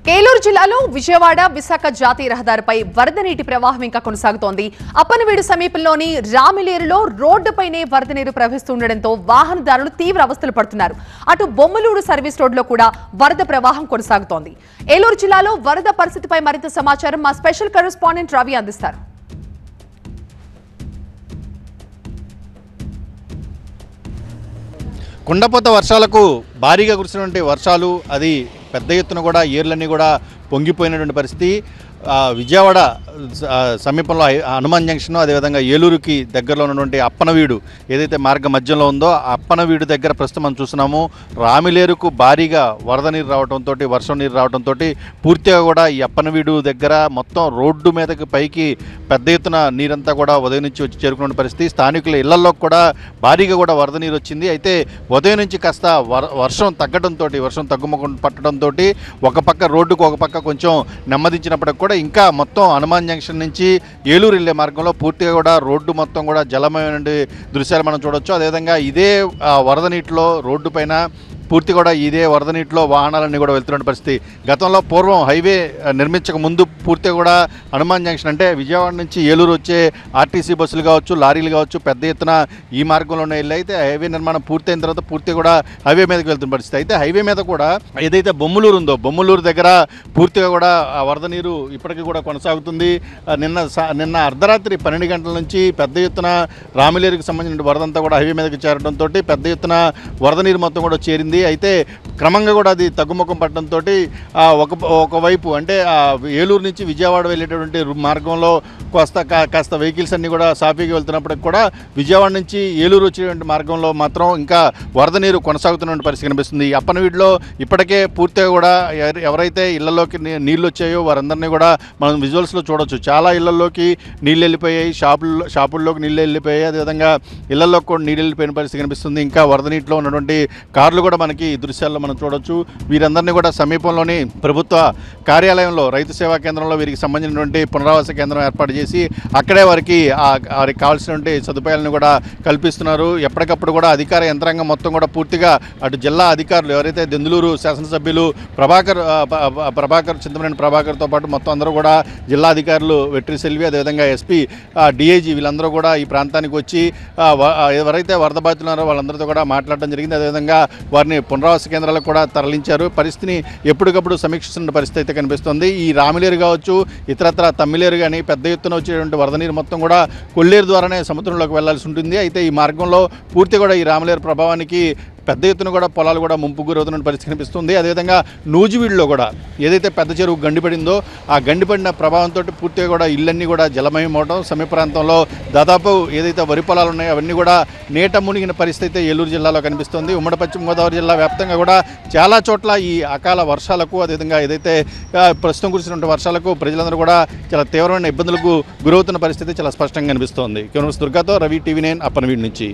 కేలూరు జిల్లాలో విజయవాడ విశాఖ జాతీయ రహదారిపై వరద నీటి ప్రవాహం ఇంకా కొనసాగుతోంది. అప్పనవీడు సమీపంలోని రామిలేరులో రోడ్డుపైనే వరద నీరు ప్రవహిస్తుండటంతో వాహనదారులు తీవ్ర అవస్థలు పడుతున్నారు. అటు బొమ్మలూరు సర్వీస్ రోడ్లో కూడా వరద ప్రవాహం కొనసాగుతోంది. ఏలూరు జిల్లాలో వరద పరిస్థితిపై మరింత సమాచారం మా స్పెషల్ కరెస్పాండెంట్ రవి అందిస్తారు. కుండపోత వర్షాలకు భారీగా కురిసినటువంటి వర్షాలు అది పెద్ద ఎత్తున కూడా ఏర్లన్నీ కూడా పొంగిపోయినటువంటి పరిస్థితి. విజయవాడ సమీపంలో హనుమాన్ జంక్షన్, అదేవిధంగా ఏలూరుకి దగ్గరలో ఉన్నటువంటి అప్పనవీడు ఏదైతే మార్గ మధ్యంలో ఉందో ఆ అప్పనవీడు దగ్గర ప్రస్తుతం మనం చూస్తున్నాము. రామిలేరుకు భారీగా వరద నీరు రావడంతో, వర్షం నీరు రావడంతో పూర్తిగా కూడా ఈ అప్పనవీడు దగ్గర మొత్తం రోడ్డు మీదకి పైకి పెద్ద ఎత్తున నీరంతా కూడా ఉదయం నుంచి వచ్చి చేరుకున్న పరిస్థితి. స్థానికుల ఇళ్లలో కూడా భారీగా కూడా వరద నీరు వచ్చింది. అయితే ఉదయం నుంచి కాస్త వర్షం తగ్గడంతో, వర్షం తగ్గుముఖం పట్టడంతో ఒక పక్క రోడ్డుకు ఒక పక్క కొంచెం నెమ్మదించినప్పటికి కూడా ఇంకా మొత్తం హనుమాన్ జంక్షన్ నుంచి ఏలూరు వెళ్ళే మార్గంలో పూర్తిగా కూడా రోడ్డు మొత్తం కూడా జలమయమైన దృశ్యాలు మనం చూడవచ్చు. అదేవిధంగా ఇదే వరద నీటిలో రోడ్డు పైన పూర్తి కూడా ఇదే వరద నీటిలో వాహనాలన్నీ కూడా వెళ్తున్న పరిస్థితి. గతంలో పూర్వం హైవే నిర్మించక ముందు పూర్తిగా కూడా హనుమాన్ జంక్షన్ అంటే విజయవాడ నుంచి ఏలూరు వచ్చే ఆర్టీసీ బస్సులు కావచ్చు, లారీలు కావచ్చు పెద్ద ఎత్తున ఈ మార్గంలోనే వెళ్ళి, అయితే హైవే నిర్మాణం పూర్తయిన తర్వాత పూర్తిగా కూడా హైవే మీదకి వెళ్తున్న పరిస్థితి. అయితే హైవే మీద కూడా ఏదైతే బొమ్మలూరు ఉందో, బొమ్మలూరు దగ్గర పూర్తిగా కూడా వరద నీరు ఇప్పటికీ కూడా కొనసాగుతుంది. నిన్న అర్ధరాత్రి 12 గంటల నుంచి పెద్ద ఎత్తున రామిలేరుకి సంబంధించిన వరదంతా కూడా హైవే మీదకి చేరడంతో పెద్ద ఎత్తున వరద నీరు మొత్తం కూడా చేరింది. అయితే క్రమంగా కూడా అది తగ్గుముఖం పట్టడంతో ఒకవైపు అంటే ఏలూరు నుంచి విజయవాడ వెళ్ళేటటువంటి మార్గంలో కాస్త వెహికల్స్ అన్నీ కూడా సాఫీగా వెళ్తున్నప్పటికి కూడా విజయవాడ నుంచి ఏలూరు వచ్చేటువంటి మార్గంలో మాత్రం ఇంకా వరద నీరు కొనసాగుతున్న పరిస్థితి కనిపిస్తుంది. అప్పనవీడులో ఇప్పటికే పూర్తిగా కూడా ఎవరైతే ఇళ్లలోకి నీళ్ళు వచ్చాయో వారందరినీ కూడా మనం విజువల్స్లో చూడవచ్చు. చాలా ఇళ్లలోకి నీళ్ళు వెళ్ళిపోయాయి, షాపుల్లోకి నీళ్ళు వెళ్ళిపోయాయి, అదేవిధంగా ఇళ్లలోకి కూడా నీళ్ళు వెళ్ళిపోయిన పరిస్థితి కనిపిస్తుంది. ఇంకా వరద నీటిలో ఉన్నటువంటి కార్లు కూడా మనకి ఈ దృశ్యాల్లో మనం చూడవచ్చు. వీరందరినీ కూడా సమీపంలోని ప్రభుత్వ కార్యాలయంలో, రైతు సేవా కేంద్రంలో వీరికి సంబంధించినటువంటి పునరావాస కేంద్రం ఏర్పాటు చేసి అక్కడే వారికి కావాల్సినటువంటి సదుపాయాలను కూడా కల్పిస్తున్నారు. ఎప్పటికప్పుడు కూడా అధికార యంత్రాంగం మొత్తం కూడా పూర్తిగా అటు జిల్లా అధికారులు ఎవరైతే దెందులూరు శాసనసభ్యులు ప్రభాకర్ చింతమనేని ప్రభాకర్తో పాటు మొత్తం అందరూ కూడా జిల్లా అధికారులు వెట్రి సెల్వి, అదేవిధంగా ఎస్పీ, డిఐజీ వీళ్ళందరూ కూడా ఈ ప్రాంతానికి వచ్చి ఎవరైతే వరద బాధితున్నారో వాళ్ళందరితో కూడా మాట్లాడడం జరిగింది. అదేవిధంగా వారిని పునరావాస కేంద్రాలకు కూడా తరలించారు. పరిస్థితిని ఎప్పటికప్పుడు సమీక్షిస్తున్న పరిస్థితి అయితే కనిపిస్తుంది. ఈ రామిలేరు కావచ్చు, ఇతరత్ర తమ్మిలేరు కానీ పెద్ద ఎత్తున వచ్చేటువంటి వరద నీరు మొత్తం కూడా కొల్లేరు ద్వారానే సముద్రంలోకి వెళ్లాల్సి ఉంటుంది. అయితే ఈ మార్గంలో పూర్తి కూడా ఈ రామిలేరు ప్రభావానికి పెద్ద ఎత్తున కూడా పొలాలు కూడా ముంపు గురవుతున్న పరిస్థితి కనిపిస్తుంది. అదేవిధంగా నూజివీడులో కూడా ఏదైతే పెద్ద చెరువు గండిపడిందో ఆ గండిపడిన ప్రభావంతో పూర్తిగా కూడా ఇళ్ళన్నీ కూడా జలమయం అవడం, సమీప ప్రాంతంలో దాదాపు ఏదైతే వరి పొలాలు ఉన్నాయో అవన్నీ కూడా నీట మునిగిన పరిస్థితి ఏలూరు జిల్లాలో కనిపిస్తుంది. ఉమ్మడి పశ్చిమ గోదావరి జిల్లా వ్యాప్తంగా కూడా చాలా చోట్ల ఈ అకాల వర్షాలకు, అదేవిధంగా ఏదైతే ప్రస్తుతం కురిసినటువంటి వర్షాలకు ప్రజలందరూ కూడా చాలా తీవ్రమైన ఇబ్బందులకు గురవుతున్న పరిస్థితి చాలా స్పష్టంగా కనిపిస్తోంది. దుర్గాతో రవి, టీవీ 9 అప్పనవీడు నుంచి.